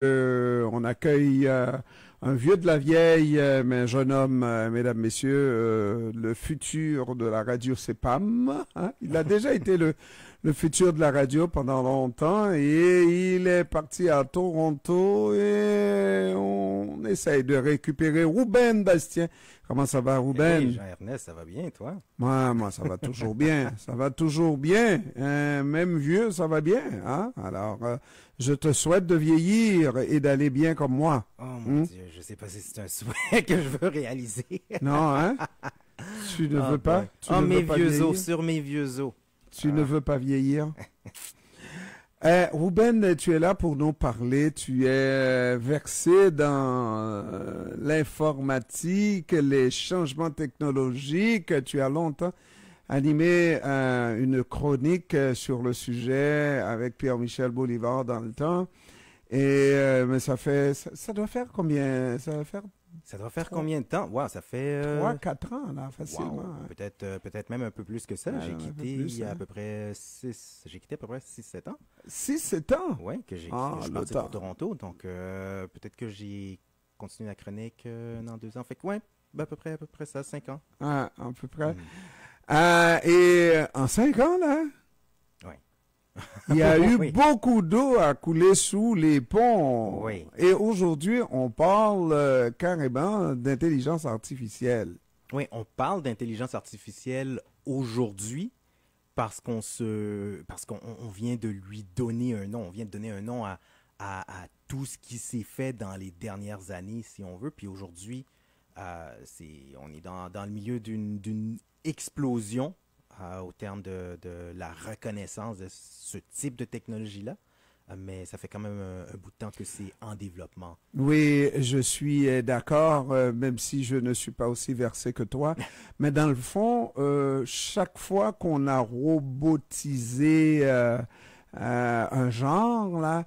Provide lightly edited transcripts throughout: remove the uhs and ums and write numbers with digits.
On accueille un vieux de la vieille, mais un jeune homme, mesdames, messieurs, le futur de la radio CEPAM. Hein? Il a déjà été le futur de la radio pendant longtemps et il est parti à Toronto et on essaye de récupérer Ruben Bastien. Comment ça va, Ruben? Hey, Jean-Ernest, ça va bien, toi? Moi, ça va toujours bien. Ça va toujours bien. Même vieux, ça va bien. Hein? Alors, je te souhaite de vieillir et d'aller bien comme moi. Oh mon Dieu, je sais pas si c'est un souhait que je veux réaliser. Non, hein? Tu ne veux pas? Boy. Tu Oh, ne mes veux pas vieux vieillir? os, sur mes vieux os. Tu ne veux pas vieillir? Ruben, tu es là pour nous parler. Tu es versé dans l'informatique, les changements technologiques. Tu as longtemps animé une chronique sur le sujet avec Pierre-Michel Bolivar dans le temps. Mais ça doit faire combien? Ça doit faire Ça doit faire combien de temps? Wow, ça fait... 3-4 ans, là, facilement. wow, Hein. peut-être même un peu plus que ça. Ouais, J'ai un peu quitté plus, il y a hein. à peu près 6... J'ai quitté à peu près 6-7 ans. 6-7 ans? Ouais, que Ah, je suis le parti temps. pour Toronto. Donc, peut-être que j'ai continué la chronique dans 2 ans. Fait que ouais, ben, à peu près ça, 5 ans. Ah, à peu près. Hmm. Et en 5 ans, là, Ouais. il y a eu Oui. beaucoup d'eau à couler sous les ponts. Oui. Et aujourd'hui, on parle carrément d'intelligence artificielle. Oui, on parle d'intelligence artificielle aujourd'hui parce qu'on vient de lui donner un nom. On vient de donner un nom à tout ce qui s'est fait dans les dernières années, si on veut. Puis aujourd'hui, on est dans le milieu d'une explosion au terme de la reconnaissance de ce type de technologie-là. Mais ça fait quand même un bout de temps que c'est en développement. Oui, je suis d'accord, même si je ne suis pas aussi versé que toi. Mais dans le fond, chaque fois qu'on a robotisé un genre, là,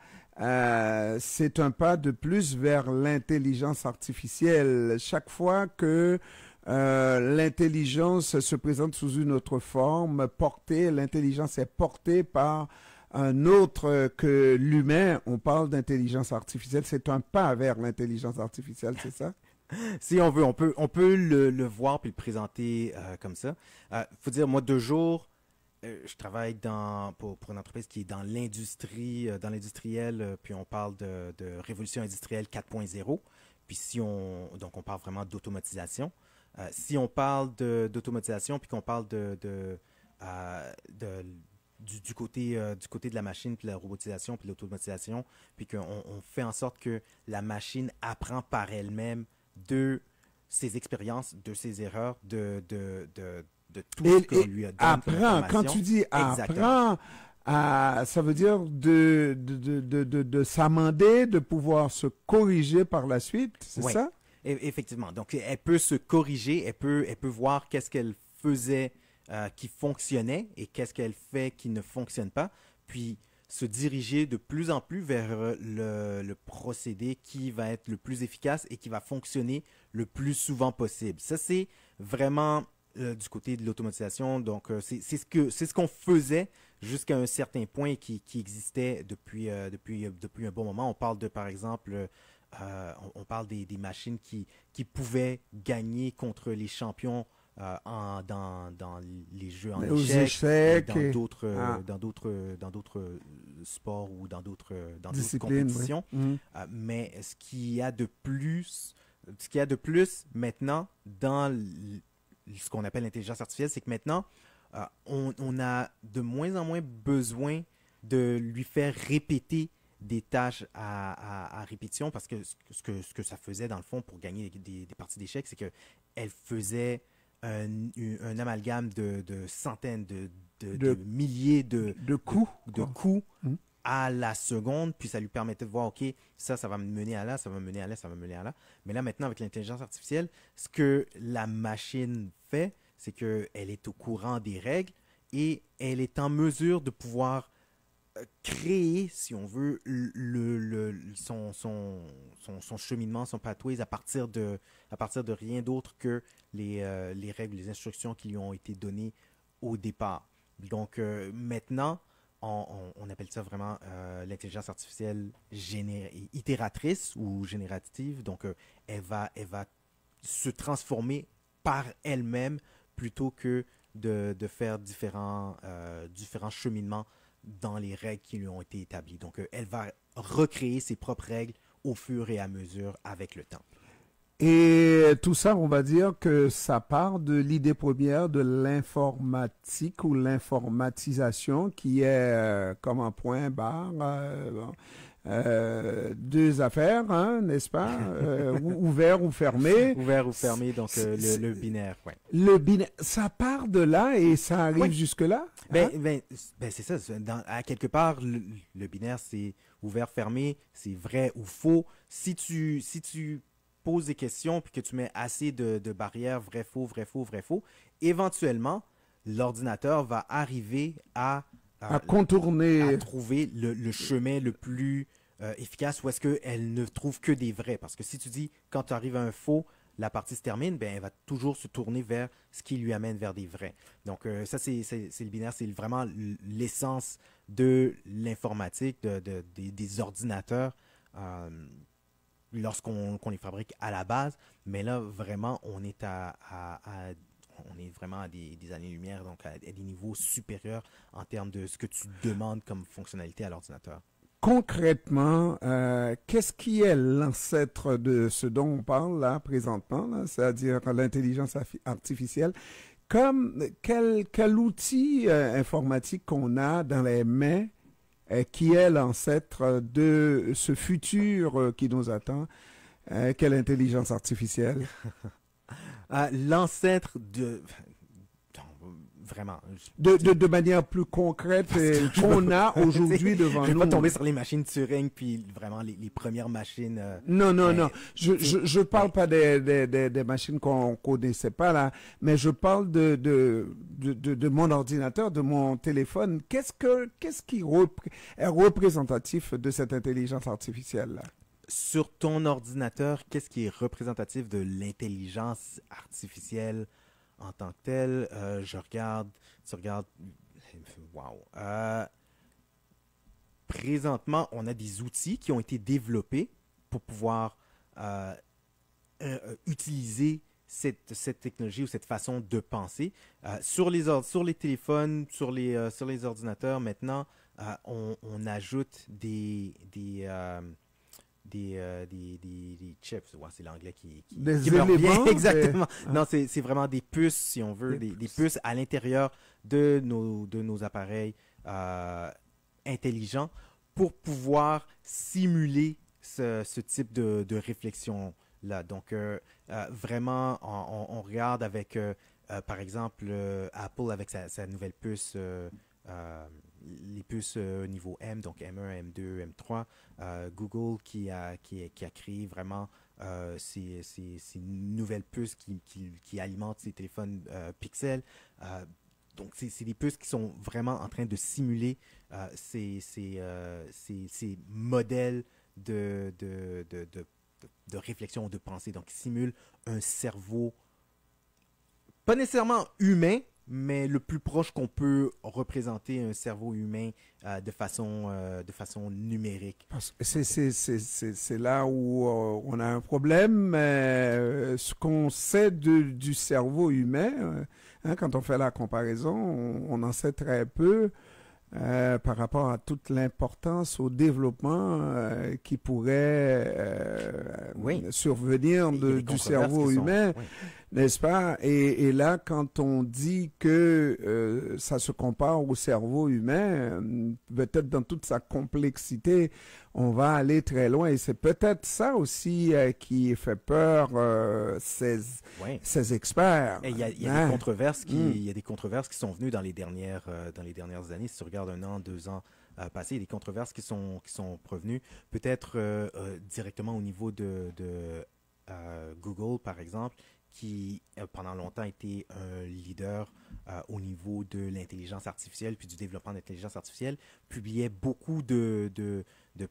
c'est un pas de plus vers l'intelligence artificielle. Chaque fois que l'intelligence se présente sous une autre forme, l'intelligence est portée par un autre que l'humain, on parle d'intelligence artificielle, c'est un pas vers l'intelligence artificielle, c'est ça? Si on veut, on peut le voir puis le présenter comme ça. Faut dire, moi, 2 jours, je travaille pour une entreprise qui est dans l'industrie, dans l'industriel, puis on parle de révolution industrielle 4.0. Puis donc on parle vraiment d'automatisation. Si on parle d'automatisation, puis qu'on parle du côté de la machine, puis de la robotisation, puis de l'automatisation, puis qu'on fait en sorte que la machine apprend par elle-même de ses expériences, de ses erreurs, de tout ce qu'on lui donne comme Apprend, quand information. tu dis Exactement. apprend, ça veut dire de s'amender, de pouvoir se corriger par la suite, c'est Oui, ça? effectivement. Donc, elle peut se corriger, elle peut voir qu'est-ce qu'elle faisait qui fonctionnait et qu'est-ce qu'elle fait qui ne fonctionne pas, puis se diriger de plus en plus vers le procédé qui va être le plus efficace et qui va fonctionner le plus souvent possible. Ça, c'est vraiment du côté de l'automatisation. Donc, c'est ce qu'on faisait jusqu'à un certain point qui existait depuis un bon moment. On parle par exemple, on parle des machines qui pouvaient gagner contre les champions dans les jeux en Aux échecs, échecs dans d'autres sports ou dans d'autres disciplines, oui. compétitions. Mhm. Mais ce qu'il y a de plus maintenant dans ce qu'on appelle l'intelligence artificielle, c'est que maintenant, on a de moins en moins besoin de lui faire répéter des tâches à répétition parce que ce que ça faisait dans le fond pour gagner des parties d'échecs, c'est qu'elle faisait un amalgame de centaines, de milliers De coups, de quoi. coups Mhm. à la seconde, puis ça lui permettait de voir, OK, ça va me mener à là, ça va me mener à là, ça va me mener à là. Mais là, maintenant, avec l'intelligence artificielle, ce que la machine fait, c'est qu'elle est au courant des règles et elle est en mesure de pouvoir créer, si on veut, son cheminement, son pathways à partir de rien d'autre que les règles, les instructions qui lui ont été données au départ. Donc maintenant, on appelle ça vraiment l'intelligence artificielle itératrice ou générative. Donc, elle va se transformer par elle-même plutôt que de faire différents cheminements dans les règles qui lui ont été établies. Donc, elle va recréer ses propres règles au fur et à mesure avec le temps. Et tout ça, on va dire que ça part de l'idée première de l'informatique ou l'informatisation qui est comme un point barre, deux affaires, hein, n'est-ce pas? Ouvert ou fermé. Ouvert ou fermé, donc le binaire, ouais. Le binaire, ça part de là et ça arrive jusque-là? Ben, c'est ça. À quelque part, le binaire, c'est ouvert, fermé, c'est vrai ou faux. Si tu poses des questions puis que tu mets assez de barrières, vrai, faux, vrai, faux, vrai, faux, éventuellement, l'ordinateur va arriver à contourner, à trouver le chemin le plus efficace où est-ce qu'elle ne trouve que des vrais. Parce que si tu dis, quand tu arrives à un faux, la partie se termine, ben, elle va toujours se tourner vers ce qui lui amène vers des vrais. Donc, ça, c'est le binaire, c'est vraiment l'essence de l'informatique, des ordinateurs lorsqu'on les fabrique à la base. Mais là, vraiment, on est on est vraiment à des années-lumière, donc à des niveaux supérieurs en termes de ce que tu demandes comme fonctionnalité à l'ordinateur. Concrètement, qu'est-ce qui est l'ancêtre de ce dont on parle là présentement, là, c'est-à-dire l'intelligence artificielle? Quel outil informatique qu'on a dans les mains qui est l'ancêtre de ce futur qui nous attend, qu'est l'intelligence artificielle? L'ancêtre de... Vraiment. De manière plus concrète qu'on a aujourd'hui devant nous. Je ne vais pas tomber sur les machines Turing, puis vraiment les premières machines... Non. Je parle pas des machines qu'on connaissait pas là, mais je parle de mon ordinateur, de mon téléphone. Qu'est-ce qui est représentatif de cette intelligence artificielle là? Sur ton ordinateur, qu'est-ce qui est représentatif de l'intelligence artificielle en tant que telle? Tu regardes, wow. Présentement, on a des outils qui ont été développés pour pouvoir utiliser cette technologie ou cette façon de penser. Sur les téléphones, sur les ordinateurs, maintenant, on ajoute des chips, ouais, c'est l'anglais qui me revient. Exactement. Non, c'est vraiment des puces, si on veut, des puces à l'intérieur de nos appareils intelligents pour pouvoir simuler ce type de réflexion-là. Donc, vraiment, on regarde avec, par exemple, Apple avec sa nouvelle puce les puces niveau M, donc M1, M2, M3, Google qui a créé vraiment ces nouvelles puces qui alimentent ces téléphones Pixel. Donc, c'est des puces qui sont vraiment en train de simuler ces modèles de réflexion ou de pensée. Donc, ils simulent un cerveau, pas nécessairement humain, mais le plus proche qu'on peut représenter un cerveau humain de façon numérique. C'est là où on a un problème. Ce qu'on sait du cerveau humain, quand on fait la comparaison, on en sait très peu par rapport à toute l'importance au développement qui pourrait survenir du cerveau humain. Oui. N'est-ce pas? Et là, quand on dit que ça se compare au cerveau humain, peut-être dans toute sa complexité, on va aller très loin. Et c'est peut-être ça aussi qui fait peur ces experts. Il y a des controverses il y a des controverses qui sont venues dans les dernières années. Si tu regardes 1 an, 2 ans passés, il y a des controverses qui sont provenues. Peut-être directement au niveau de Google, par exemple, qui pendant longtemps été un leader au niveau de l'intelligence artificielle puis du développement d'intelligence artificielle, publiait beaucoup de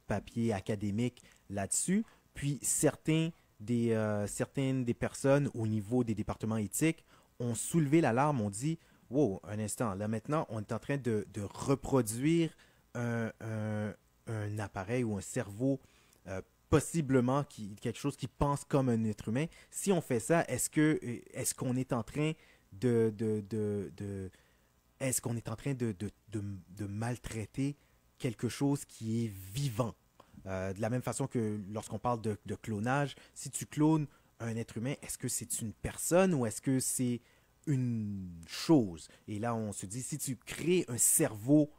papiers académiques là-dessus. Puis certaines des personnes au niveau des départements éthiques ont soulevé l'alarme, ont dit wow, un instant, là maintenant, on est en train de reproduire un appareil ou un cerveau possiblement quelque chose qui pense comme un être humain. Si on fait ça, est-ce qu'on est en train est-ce qu'on est en train de maltraiter quelque chose qui est vivant? De la même façon que lorsqu'on parle de clonage, si tu clones un être humain, est-ce que c'est une personne ou est-ce que c'est une chose? Et là, on se dit, si tu crées un cerveau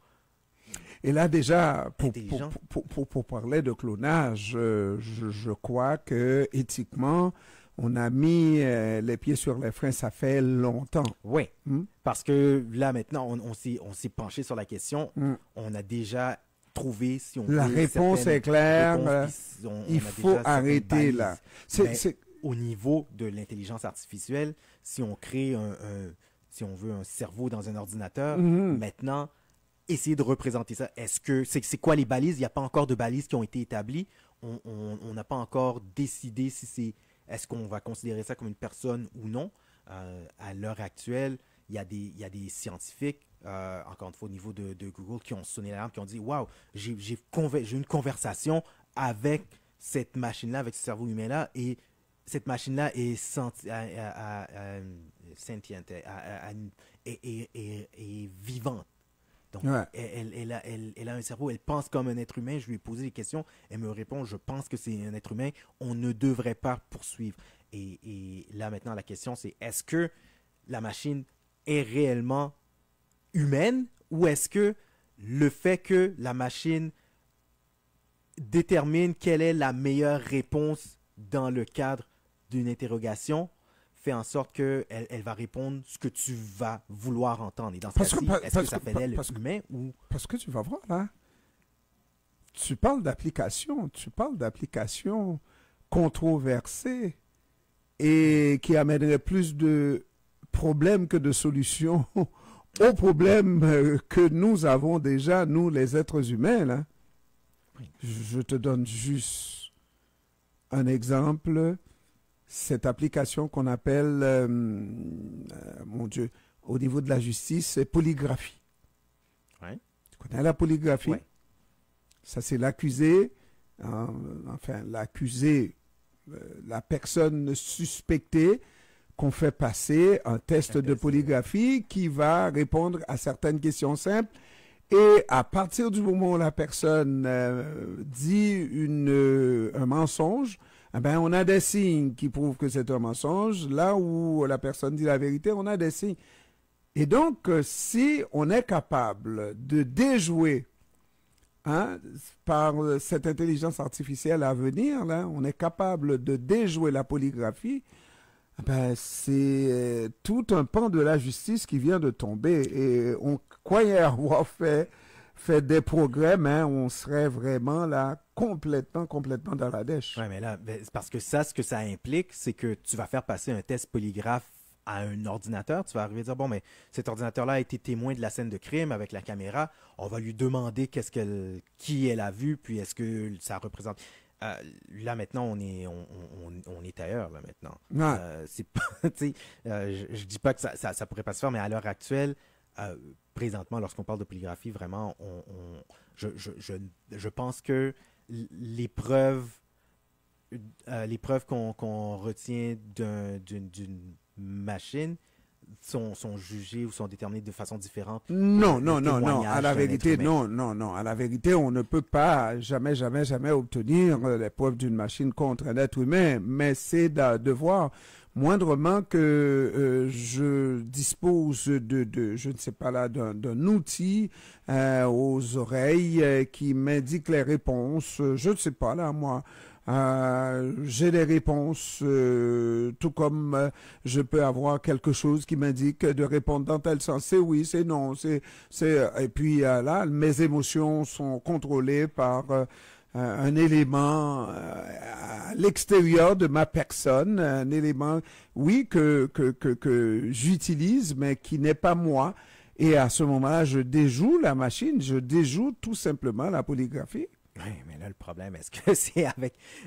Et là, déjà, intelligent, pour parler de clonage, je crois que éthiquement, on a mis les pieds sur les freins, ça fait longtemps. oui, Hmm? parce que là, maintenant, on s'est penché sur la question. Hmm. On a déjà trouvé, si on La veut, réponse certaines est claire. réponses, puis Il a faut déjà certaines arrêter balises. là. Mais C'est- au niveau de l'intelligence artificielle, si on crée si on veut un cerveau dans un ordinateur, Mhm. maintenant, essayer de représenter ça. C'est quoi les balises? Il n'y a pas encore de balises qui ont été établies. On n'a pas encore décidé si est-ce qu'on va considérer ça comme une personne ou non. À l'heure actuelle, il y a des scientifiques, encore une fois au niveau de Google, qui ont sonné l'alarme, qui ont dit waouh, j'ai une conversation avec cette machine-là, avec ce cerveau humain-là, et cette machine-là est sentiente, est vivante. Donc, Ouais. elle a un cerveau, elle pense comme un être humain. Je lui ai posé des questions, elle me répond, je pense que c'est un être humain, on ne devrait pas poursuivre. Et là, maintenant, la question, c'est est-ce que la machine est réellement humaine ou est-ce que le fait que la machine détermine quelle est la meilleure réponse dans le cadre d'une interrogation fait en sorte qu'elle elle va répondre ce que tu vas vouloir entendre. Et dans ce Parce que- cas-ci, est-ce que parce ça que- fait d'elle parce que- humain ou... Parce que tu vas voir là, tu parles d'applications controversées et qui amèneraient plus de problèmes que de solutions aux problèmes que nous avons déjà, nous les êtres humains. Là. Oui. Je te donne juste un exemple. Cette application qu'on appelle, mon Dieu, au niveau de la justice, c'est polygraphie. Ouais. Tu connais la polygraphie? Ouais. Ça, c'est l'accusé, l'accusé, la personne suspectée qu'on fait passer un test de polygraphie qui va répondre à certaines questions simples. Et à partir du moment où la personne dit un mensonge, eh ben, on a des signes qui prouvent que c'est un mensonge. Là où la personne dit la vérité, on a des signes. Et donc, si on est capable de déjouer par cette intelligence artificielle à venir, là, on est capable de déjouer la polygraphie, ben, c'est tout un pan de la justice qui vient de tomber. Et on croyait avoir fait des progrès, mais on serait vraiment là complètement dans la dèche. Oui, mais là, c'est parce que ça, ce que ça implique, c'est que tu vas faire passer un test polygraphe à un ordinateur. Tu vas arriver à dire, bon, mais cet ordinateur-là a été témoin de la scène de crime avec la caméra. On va lui demander qui elle a vu, puis est-ce que ça représente... là, maintenant, on est ailleurs, là, maintenant. Ouais. C'est pas, je dis pas que ça pourrait pas se faire, mais à l'heure actuelle, présentement, lorsqu'on parle de polygraphie, vraiment, je pense que les preuves qu'on retient d'une machine sont jugées ou sont déterminées de façon différente. Non. Le À témoignage la d'un vérité, être humain. non. À la vérité, on ne peut pas jamais obtenir les preuves d'une machine contre un être humain. Mais c'est de voir moindrement que je dispose je ne sais pas là, d'un outil aux oreilles qui m'indique les réponses. Je ne sais pas là, moi. J'ai des réponses, tout comme je peux avoir quelque chose qui m'indique de répondre dans tel sens. C'est oui, c'est non. Et puis là, mes émotions sont contrôlées par un élément à l'extérieur de ma personne, un élément, oui, que j'utilise, mais qui n'est pas moi. Et à ce moment-là, je déjoue la machine, je déjoue tout simplement la polygraphie. Oui, mais là, le problème, est-ce que c'est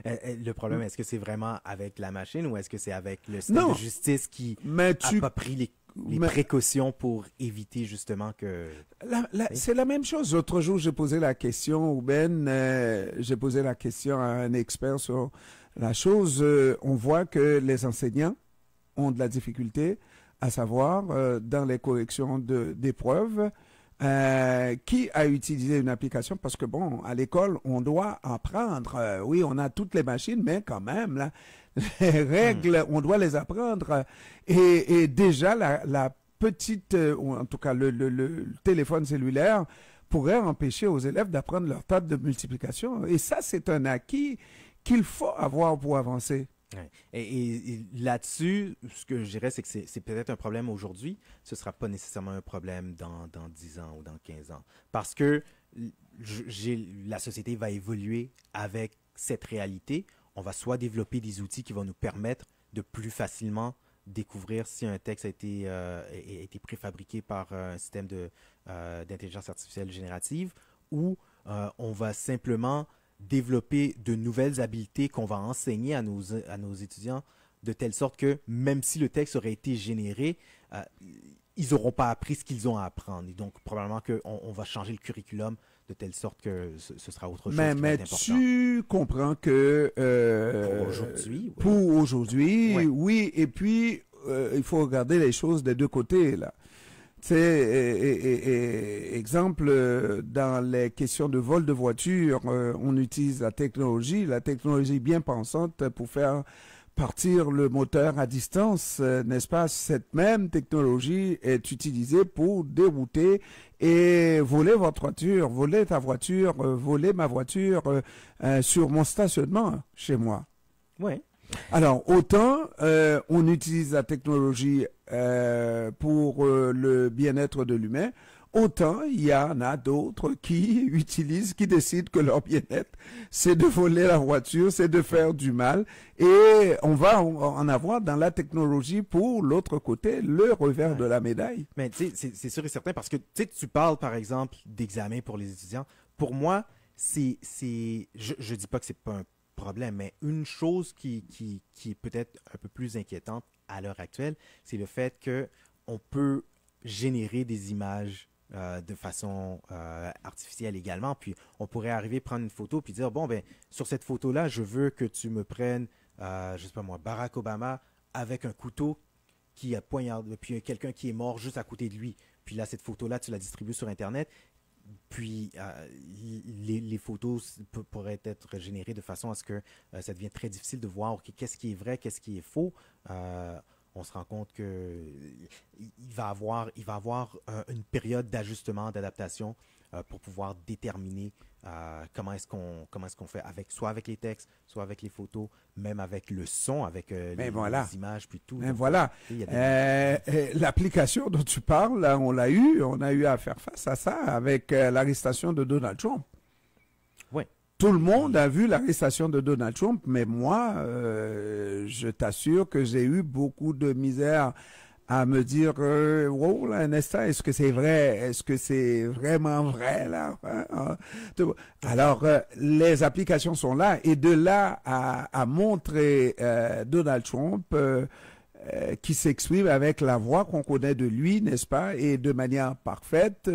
est-ce que c'est vraiment avec la machine ou est-ce que c'est avec le système Non. de justice qui Mais a pas pris les précautions pour éviter justement que... C'est la même chose. L'autre jour, j'ai posé la question, j'ai posé la question à un expert sur la chose. On voit que les enseignants ont de la difficulté à savoir, dans les corrections d'épreuves, qui a utilisé une application, parce que bon, à l'école, on doit apprendre. Oui, on a toutes les machines, mais quand même, là, les règles, on doit les apprendre. Et déjà, la petite, ou en tout cas le téléphone cellulaire, pourrait empêcher aux élèves d'apprendre leur table de multiplication. Et ça, c'est un acquis qu'il faut avoir pour avancer. Ouais. Et là-dessus, ce que je dirais, c'est que c'est peut-être un problème aujourd'hui. Ce ne sera pas nécessairement un problème dans 10 ans ou dans 15 ans. Parce que la société va évoluer avec cette réalité. On va soit développer des outils qui vont nous permettre de plus facilement découvrir si un texte a été préfabriqué par un système d'intelligence artificielle générative, ou on va simplement développer de nouvelles habiletés qu'on va enseigner à nos étudiants, de telle sorte que même si le texte aurait été généré, ils n'auront pas appris ce qu'ils ont à apprendre. Et donc, probablement qu'on va changer le curriculum de telle sorte que ce sera autre chose qui va être important. Tu comprends que... Pour aujourd'hui, oui. Et puis, il faut regarder les choses des deux côtés, là. Exemple, dans les questions de vol de voiture, on utilise la technologie bien pensante pour faire partir le moteur à distance, n'est-ce pas? Cette même technologie est utilisée pour dérouter et voler votre voiture, voler ta voiture, voler ma voiture sur mon stationnement chez moi. Oui. Alors, autant on utilise la technologie pour le bien-être de l'humain, autant il y en a d'autres qui décident que leur bien-être, c'est de voler la voiture, c'est de faire du mal. Et on va en avoir dans la technologie pour l'autre côté, le revers de la médaille. Mais tu sais, c'est sûr et certain, parce que tu parles, par exemple, d'examen pour les étudiants. Pour moi, je dis pas que c'est pas un problème, mais une chose qui est peut-être un peu plus inquiétante à l'heure actuelle, c'est le fait qu'on peut générer des images de façon artificielle également, puis on pourrait arriver, prendre une photo, puis dire, bon, ben sur cette photo-là, je veux que tu me prennes, je sais pas moi, Barack Obama avec un couteau qui a poignardé, puis quelqu'un qui est mort juste à côté de lui. Puis là, cette photo-là, tu la distribues sur Internet. Puis, les photos pourraient être générées de façon à ce que ça devienne très difficile de voir qu'est-ce qui est vrai, qu'est-ce qui est faux. On se rend compte qu'il va avoir une période d'ajustement, d'adaptation pour pouvoir déterminer comment est-ce qu'on fait, soit avec les textes, soit avec les photos, même avec le son, avec les images, puis tout. Donc, voilà. L'application dont tu parles, là, on a eu à faire face à ça avec l'arrestation de Donald Trump. Oui. Tout le monde a vu l'arrestation de Donald Trump, mais moi, je t'assure que j'ai eu beaucoup de misère à me dire, wow, là, un instant, est-ce que c'est vrai? Est-ce que c'est vraiment vrai, là? Alors, les applications sont là, et de là à montrer Donald Trump qui s'exprime avec la voix qu'on connaît de lui, n'est-ce pas? Et de manière parfaite.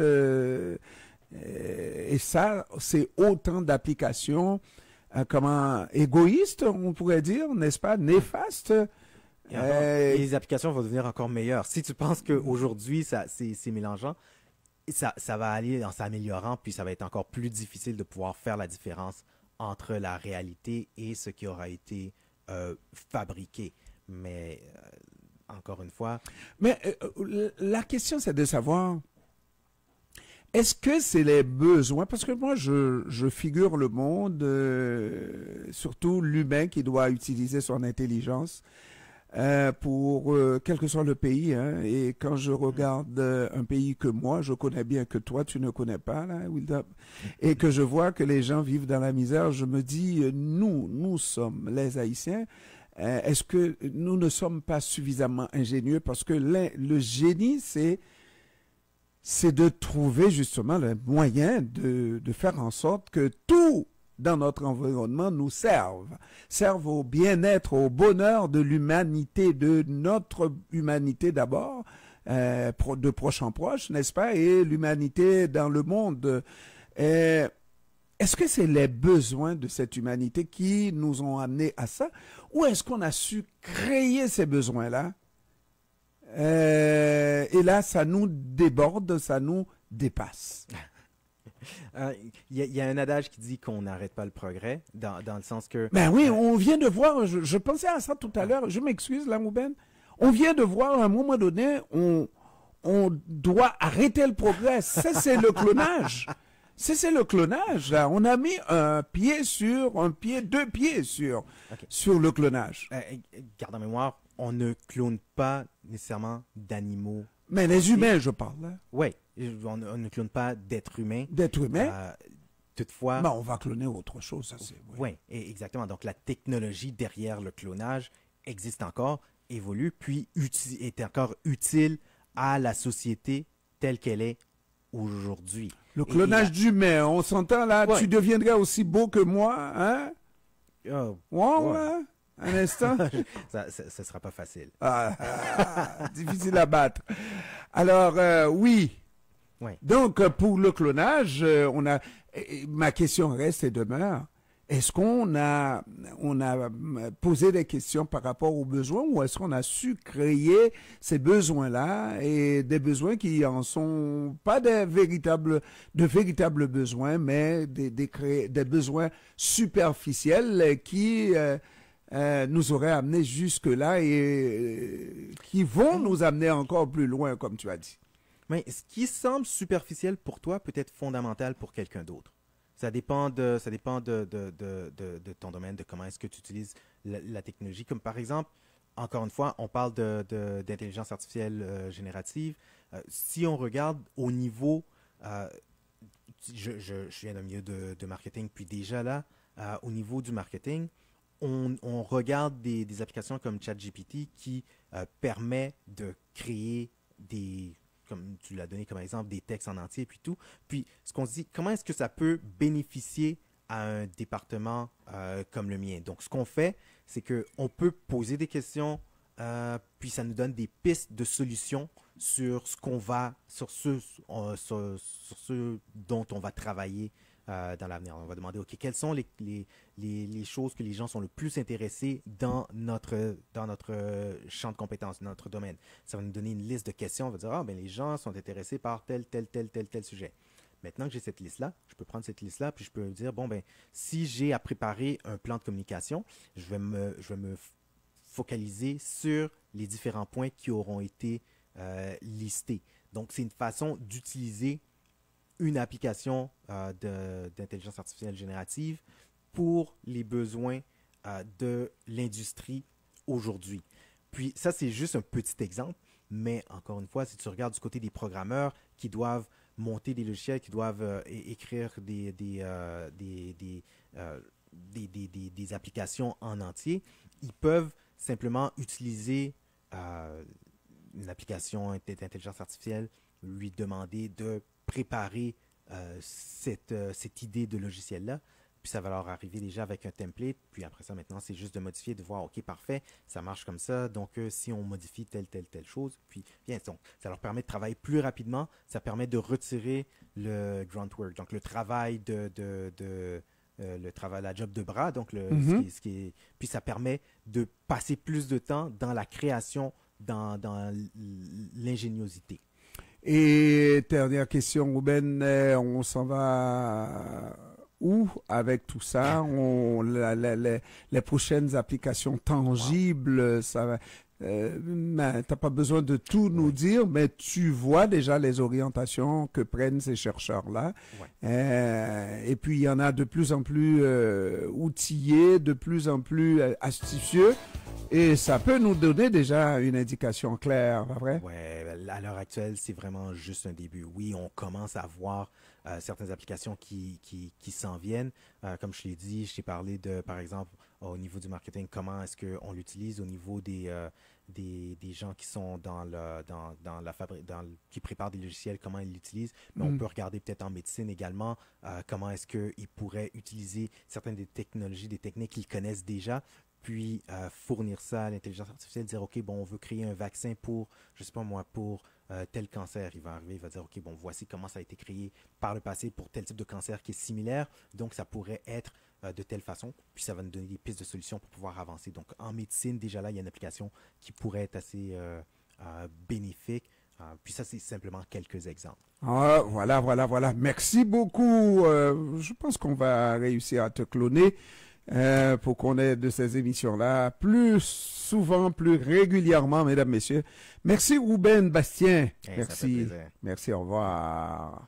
Et ça, c'est autant d'applications, égoïstes, on pourrait dire, n'est-ce pas? Néfastes. Les applications vont devenir encore meilleures. Si tu penses qu'aujourd'hui, c'est mélangeant, ça va aller en s'améliorant, puis ça va être encore plus difficile de pouvoir faire la différence entre la réalité et ce qui aura été fabriqué. Mais, encore une fois... Mais la question, c'est de savoir, est-ce que c'est les besoins? Parce que moi, je figure le monde, surtout l'humain qui doit utiliser son intelligence, pour quel que soit le pays, hein. Et quand je regarde un pays que moi, je connais bien, que toi, tu ne connais pas, là, Wilda, et que je vois que les gens vivent dans la misère, je me dis, nous sommes les Haïtiens, est-ce que nous ne sommes pas suffisamment ingénieux? Parce que le génie, c'est de trouver justement le moyen de faire en sorte que tout dans notre environnement nous servent au bien-être, au bonheur de l'humanité, de notre humanité d'abord, de proche en proche, n'est-ce pas, et l'humanité dans le monde. Est-ce que c'est les besoins de cette humanité qui nous ont amenés à ça, ou est-ce qu'on a su créer ces besoins-là? Et là, ça nous déborde, ça nous dépasse. Il y a un adage qui dit qu'on n'arrête pas le progrès, dans le sens que... Ben oui, on vient de voir, je pensais à ça tout à l'heure, je m'excuse là, Mouben. On vient de voir, à un moment donné, on doit arrêter le progrès. C'est le clonage. C'est le clonage, là. On a mis deux pieds sur le clonage. Garde en mémoire, on ne clone pas nécessairement d'animaux. Mais les humains, je parle. Hein. Oui, on ne clone pas d'êtres humains. D'êtres humains? Toutefois... Ben, on va cloner autre chose, ça c'est... Oui, exactement. Donc, la technologie derrière le clonage existe encore, évolue, puis est encore utile à la société telle qu'elle est aujourd'hui. Le clonage d'humains, on s'entend là, ouais. Tu deviendrais aussi beau que moi, hein? Ouais. Un instant. Ça sera pas facile. Difficile à battre. Alors, oui. Ouais. Donc, pour le clonage, ma question reste et demeure. Est-ce qu'on a posé des questions par rapport aux besoins ou est-ce qu'on a su créer ces besoins-là et des besoins qui en sont pas de véritables besoins, mais des besoins superficiels qui nous auraient amenés jusque-là et qui vont nous amener encore plus loin, comme tu as dit. Mais ce qui semble superficiel pour toi peut être fondamental pour quelqu'un d'autre. Ça dépend de ton domaine, de comment est-ce que tu utilises la technologie. Comme par exemple, encore une fois, on parle d'intelligence artificielle générative. Si on regarde au niveau, je viens d'un milieu de marketing, puis déjà là, au niveau du marketing, on regarde des applications comme ChatGPT qui permet de créer comme tu l'as donné comme exemple, des textes en entier, puis tout. Puis, ce qu'on se dit, comment est-ce que ça peut bénéficier à un département comme le mien? Donc, ce qu'on fait, c'est qu'on peut poser des questions, puis ça nous donne des pistes de solutions sur ce dont on va travailler dans l'avenir. On va demander, OK, quelles sont les choses que les gens sont le plus intéressés dans notre champ de compétences, notre domaine. Ça va nous donner une liste de questions. On va dire, les gens sont intéressés par tel sujet. Maintenant que j'ai cette liste-là, je peux prendre cette liste-là, puis je peux me dire, si j'ai à préparer un plan de communication, je vais me focaliser sur les différents points qui auront été listés. Donc, c'est une façon d'utiliser une application d'intelligence artificielle générative pour les besoins de l'industrie aujourd'hui. Puis ça, c'est juste un petit exemple, mais encore une fois, si tu regardes du côté des programmeurs qui doivent monter des logiciels, qui doivent écrire des applications en entier, ils peuvent simplement utiliser une application d'intelligence artificielle, lui demander de préparer cette idée de logiciel-là, puis ça va leur arriver déjà avec un template, puis après ça, maintenant, c'est juste de modifier, de voir, OK, parfait, ça marche comme ça, donc si on modifie telle chose, puis bien, donc, ça leur permet de travailler plus rapidement, ça permet de retirer le grunt work, donc le travail la job de bras, donc puis ça permet de passer plus de temps dans la création, dans l'ingéniosité. Et dernière question, Ruben, on s'en va où avec tout ça? Les prochaines applications tangibles, ça va. T'as pas besoin de tout nous dire, mais tu vois déjà les orientations que prennent ces chercheurs-là. Et puis il y en a de plus en plus outillés, de plus en plus astucieux. Et ça peut nous donner déjà une indication claire, pas vrai? Oui, à l'heure actuelle, c'est vraiment juste un début. Oui, on commence à voir certaines applications qui s'en viennent. Comme je l'ai dit, je t'ai parlé de, par exemple, au niveau du marketing, comment est-ce qu'on l'utilise au niveau des gens qui sont qui préparent des logiciels, comment ils l'utilisent. Mais on peut regarder peut-être en médecine également, comment est-ce qu'ils pourraient utiliser certaines des technologies, des techniques qu'ils connaissent déjà, puis fournir ça à l'intelligence artificielle, dire, OK, on veut créer un vaccin pour, je sais pas moi, pour tel cancer. Il va arriver, il va dire, OK, bon, voici comment ça a été créé par le passé pour tel type de cancer qui est similaire. Donc, ça pourrait être de telle façon. Puis, ça va nous donner des pistes de solutions pour pouvoir avancer. Donc, en médecine, déjà là, il y a une application qui pourrait être assez bénéfique. Puis ça, c'est simplement quelques exemples. Ah, voilà. Merci beaucoup. Je pense qu'on va réussir à te cloner pour qu'on ait de ces émissions-là plus souvent, plus régulièrement, mesdames, messieurs. Merci Ruben Bastien. Ça fait plaisir. Merci, au revoir.